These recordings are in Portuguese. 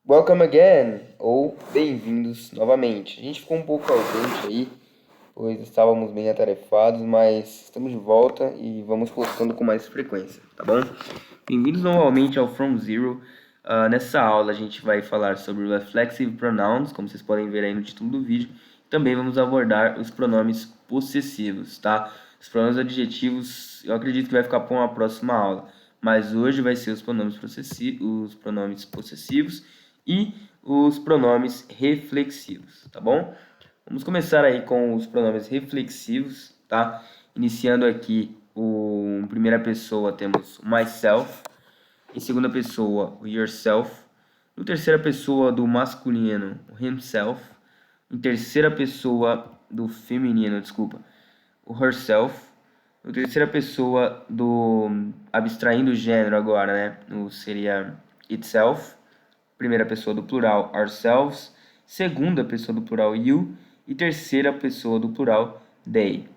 Welcome again, ou bem-vindos novamente. A gente ficou um pouco ausente aí, pois estávamos bem atarefados, mas estamos de volta e vamos postando com mais frequência, tá bom? Bem-vindos novamente ao From Zero. Nessa aula a gente vai falar sobre reflexive pronouns, como vocês podem ver aí no título do vídeo. Também vamos abordar os pronomes possessivos, tá? Os pronomes adjetivos, eu acredito que vai ficar para uma próxima aula, mas hoje vai ser os pronomes possessivos e os pronomes reflexivos, tá bom? Vamos começar aí com os pronomes reflexivos, tá? Iniciando aqui em primeira pessoa temos o myself, em segunda pessoa o yourself, no terceira pessoa do masculino o himself, em terceira pessoa do feminino, o herself, no terceira pessoa abstraindo o gênero agora, né? Seria itself, primeira pessoa do plural ourselves, segunda pessoa do plural you e terceira pessoa do plural they.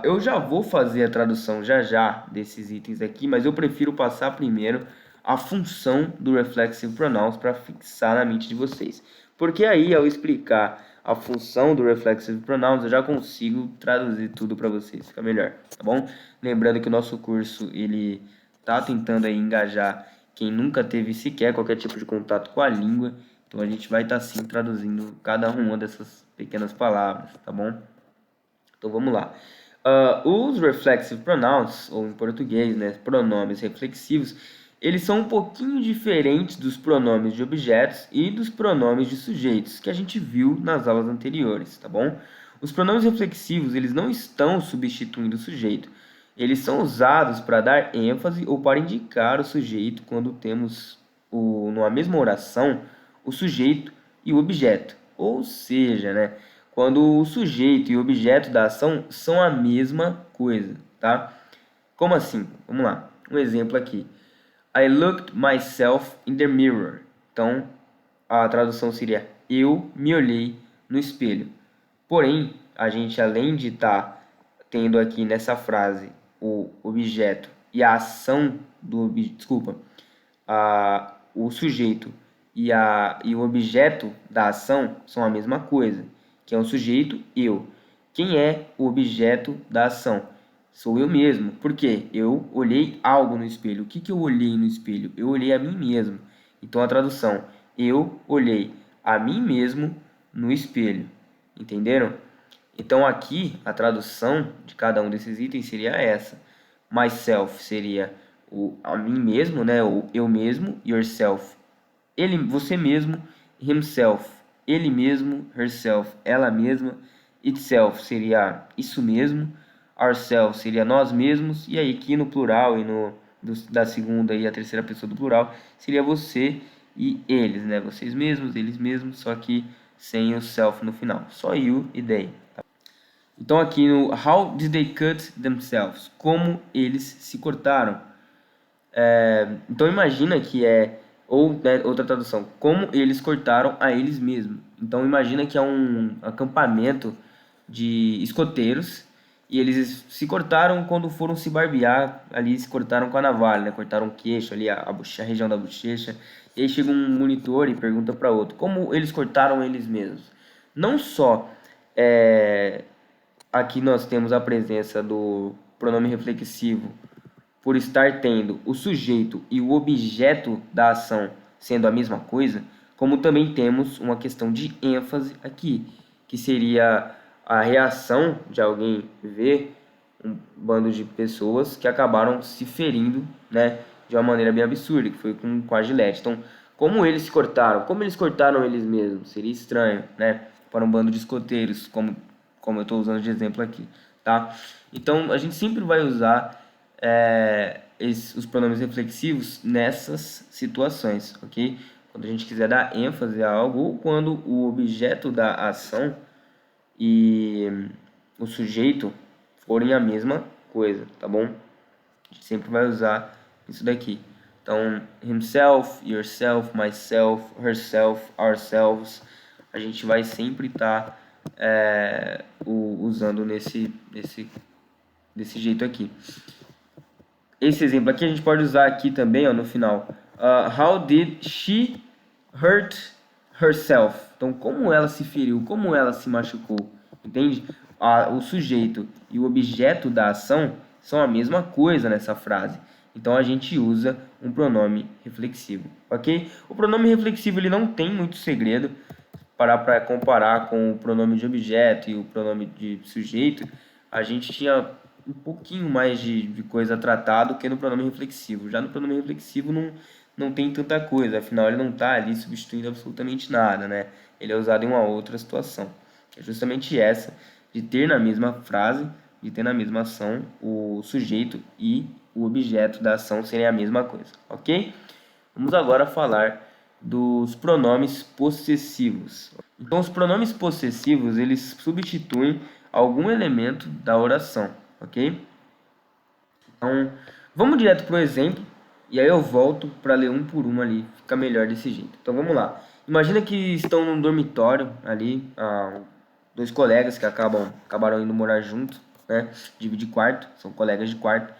Eu já vou fazer a tradução já desses itens aqui, mas eu prefiro passar primeiro a função do reflexive pronouns para fixar na mente de vocês. Porque aí, ao explicar a função do reflexive pronouns, eu já consigo traduzir tudo para vocês, fica melhor, tá bom? Lembrando que o nosso curso, ele tá tentando aí engajar quem nunca teve sequer qualquer tipo de contato com a língua, então a gente vai estar sim traduzindo cada uma dessas pequenas palavras, tá bom? Então vamos lá. Os reflexive pronouns, ou em português, né, pronomes reflexivos, eles são um pouquinho diferentes dos pronomes de objetos e dos pronomes de sujeitos que a gente viu nas aulas anteriores, tá bom? Os pronomes reflexivos, eles não estão substituindo o sujeito. Eles são usados para dar ênfase ou para indicar o sujeito quando temos numa mesma oração o sujeito e o objeto. Ou seja, né, quando o sujeito e o objeto da ação são a mesma coisa, tá? Como assim? Vamos lá. Um exemplo aqui. I looked myself in the mirror. Então, a tradução seria eu me olhei no espelho. Porém, a gente, além de estar tendo aqui nessa frase o objeto e a ação o sujeito e o objeto da ação são a mesma coisa, que é o sujeito eu. Quem é o objeto da ação? Sou eu mesmo. Por quê? Eu olhei algo no espelho. O que eu olhei no espelho? Eu olhei a mim mesmo. Então a tradução, eu olhei a mim mesmo no espelho. Entenderam? Então aqui a tradução de cada um desses itens seria essa. Myself seria a mim mesmo, né? O eu mesmo. Yourself, você mesmo. Himself, ele mesmo. Herself, ela mesma. Itself seria isso mesmo. Ourselves seria nós mesmos. E aí aqui no plural e da segunda e a terceira pessoa do plural seria você e eles, né? Vocês mesmos, eles mesmos, só que sem o self no final. Só you e they. Então aqui no How did they cut themselves? Como eles se cortaram? Então imagina que ou né, outra tradução, como eles cortaram a eles mesmos. Então imagina que é um acampamento de escoteiros e eles se cortaram quando foram se barbear, ali se cortaram com a navalha, né? Cortaram o queixo ali, a região da bochecha. E aí chega um monitor e pergunta para outro, como eles cortaram eles mesmos? Não só aqui nós temos a presença do pronome reflexivo por estar tendo o sujeito e o objeto da ação sendo a mesma coisa, como também temos uma questão de ênfase aqui, que seria a reação de alguém ver um bando de pessoas que acabaram se ferindo, né, de uma maneira bem absurda, que foi com a gilete. Então, como eles se cortaram? Como eles cortaram eles mesmos? Seria estranho, né, para um bando de escoteiros, como eu estou usando de exemplo aqui, tá? Então, a gente sempre vai usar os pronomes reflexivos nessas situações, ok? Quando a gente quiser dar ênfase a algo ou quando o objeto da ação e o sujeito forem a mesma coisa, tá bom? A gente sempre vai usar isso daqui. Então, himself, yourself, myself, herself, ourselves, a gente vai sempre estar usando desse jeito aqui. Esse exemplo aqui a gente pode usar aqui também, ó, no final. How did she hurt herself. Então, como ela se feriu, como ela se machucou, entende? O sujeito e o objeto da ação são a mesma coisa nessa frase. Então, a gente usa um pronome reflexivo, ok? O pronome reflexivo ele não tem muito segredo. Para comparar com o pronome de objeto e o pronome de sujeito, a gente tinha um pouquinho mais de coisa tratado que no pronome reflexivo. Já no pronome reflexivo não tem tanta coisa, afinal ele não está ali substituindo absolutamente nada, né? Ele é usado em uma outra situação. É justamente essa, de ter na mesma frase, de ter na mesma ação, o sujeito e o objeto da ação serem a mesma coisa, ok? Vamos agora falar dos pronomes possessivos. Então, os pronomes possessivos, eles substituem algum elemento da oração, ok? Então, vamos direto para o exemplo, e aí eu volto para ler um por um ali, fica melhor desse jeito. Então, vamos lá. Imagina que estão num dormitório ali, dois colegas que acabaram indo morar juntos, né? Dividir quarto, são colegas de quarto.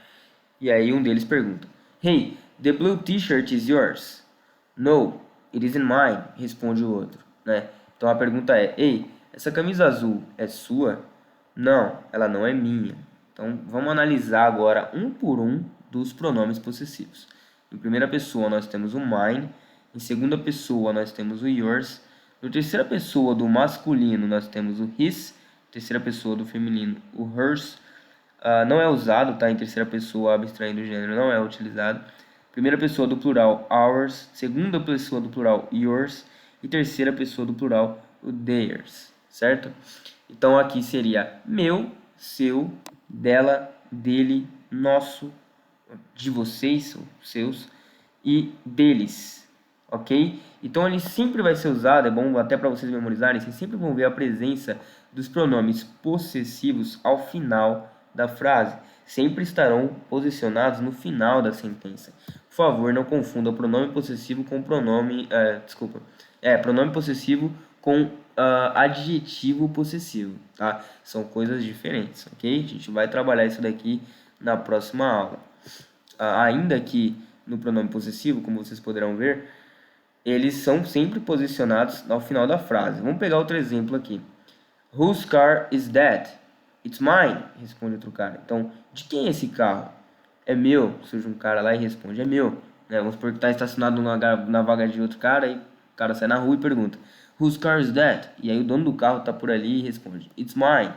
E aí um deles pergunta: Hey, the blue t-shirt is yours? No, it isn't mine, responde o outro, né? Então a pergunta é: Ei, essa camisa azul é sua? Não, ela não é minha. Então vamos analisar agora um por um dos pronomes possessivos. Em primeira pessoa nós temos o mine, em segunda pessoa nós temos o yours, na terceira pessoa do masculino nós temos o his, terceira pessoa do feminino o hers. Não é usado, tá? Em terceira pessoa, abstraindo o gênero, não é utilizado. Primeira pessoa do plural, ours. Segunda pessoa do plural, yours. E terceira pessoa do plural, o theirs, certo? Então aqui seria meu, seu, dela, dele, nosso, de vocês, ou seus, e deles, ok? Então ele sempre vai ser usado, é bom até para vocês memorizarem, vocês sempre vão ver a presença dos pronomes possessivos ao final da frase. Sempre estarão posicionados no final da sentença. Por favor, não confunda o pronome possessivo com pronome... pronome possessivo com adjetivo possessivo, tá? São coisas diferentes, ok? A gente vai trabalhar isso daqui na próxima aula. Ainda que no pronome possessivo, como vocês poderão ver, eles são sempre posicionados ao final da frase. Vamos pegar outro exemplo aqui. Whose car is that? It's mine, responde outro cara. Então, de quem é esse carro? É meu. Surge um cara lá e responde, é meu. Né? Vamos supor que está estacionado na vaga de outro cara e o cara sai na rua e pergunta, Whose car is that? E aí o dono do carro está por ali e responde, It's mine.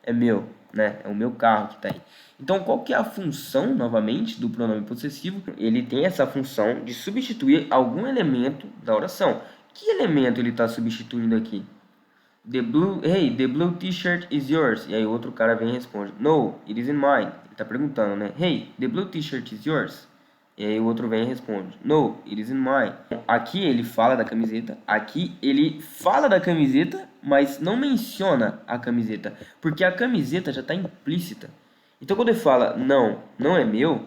É meu, né? É o meu carro que está aí. Então, qual que é a função, novamente, do pronome possessivo? Ele tem essa função de substituir algum elemento da oração. Que elemento ele está substituindo aqui? The blue t-shirt is yours. E aí outro cara vem e responde, No, it isn't mine. Ele tá perguntando, né? Hey, the blue t-shirt is yours. E aí o outro vem e responde, No, it isn't mine. Aqui ele fala da camiseta. Aqui ele fala da camiseta, mas não menciona a camiseta. Porque a camiseta já está implícita. Então quando ele fala, não é meu,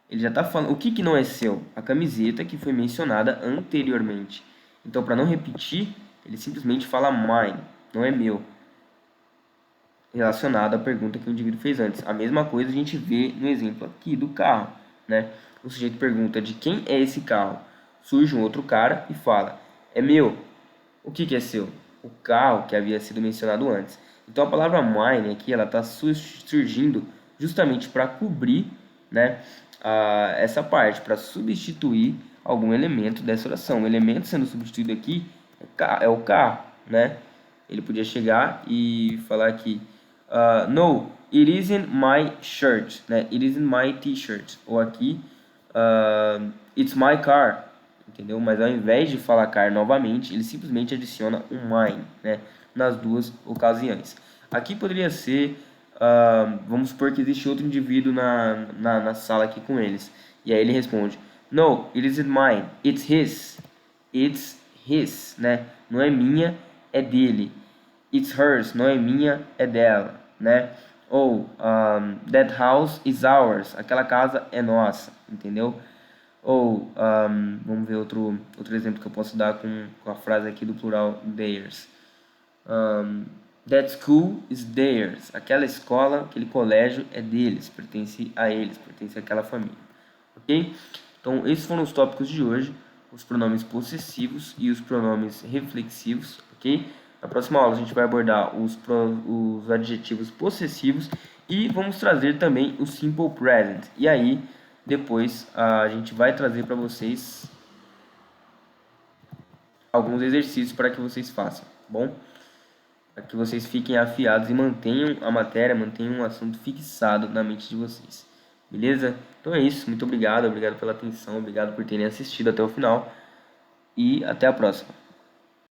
ele já está falando, o que não é seu? A camiseta que foi mencionada anteriormente. Então para não repetir, ele simplesmente fala mine, não é meu, relacionado à pergunta que o indivíduo fez antes. A mesma coisa a gente vê no exemplo aqui do carro, né? O sujeito pergunta de quem é esse carro. Surge um outro cara e fala, é meu. O que é seu? O carro que havia sido mencionado antes. Então a palavra mine aqui, ela está surgindo justamente para cobrir, né, essa parte, para substituir algum elemento dessa oração. O elemento sendo substituído aqui é o carro, né? Ele podia chegar e falar aqui, no, it isn't my shirt, né? It isn't my t-shirt. Ou aqui, it's my car, entendeu? Mas ao invés de falar car novamente, ele simplesmente adiciona um mine, né? Nas duas ocasiões. Aqui poderia ser, vamos supor que existe outro indivíduo na sala aqui com eles. E aí ele responde, no, it isn't mine, it's his. It's his, né? Não é minha, é dele. It's hers, não é minha, é dela, né? Ou that house is ours, aquela casa é nossa, entendeu? Ou vamos ver outro exemplo que eu posso dar com a frase aqui do plural theirs. That school is theirs, aquela escola, aquele colégio é deles, pertence a eles, pertence àquela família, ok? Então esses foram os tópicos de hoje. os pronomes possessivos e os pronomes reflexivos, ok? Na próxima aula a gente vai abordar os adjetivos possessivos e vamos trazer também o simple present. E aí, depois a gente vai trazer para vocês alguns exercícios para que vocês façam, tá bom? Para que vocês fiquem afiados e mantenham a matéria, mantenham o assunto fixado na mente de vocês. Beleza? Então é isso. Muito obrigado. Obrigado pela atenção. Obrigado por terem assistido até o final. E até a próxima.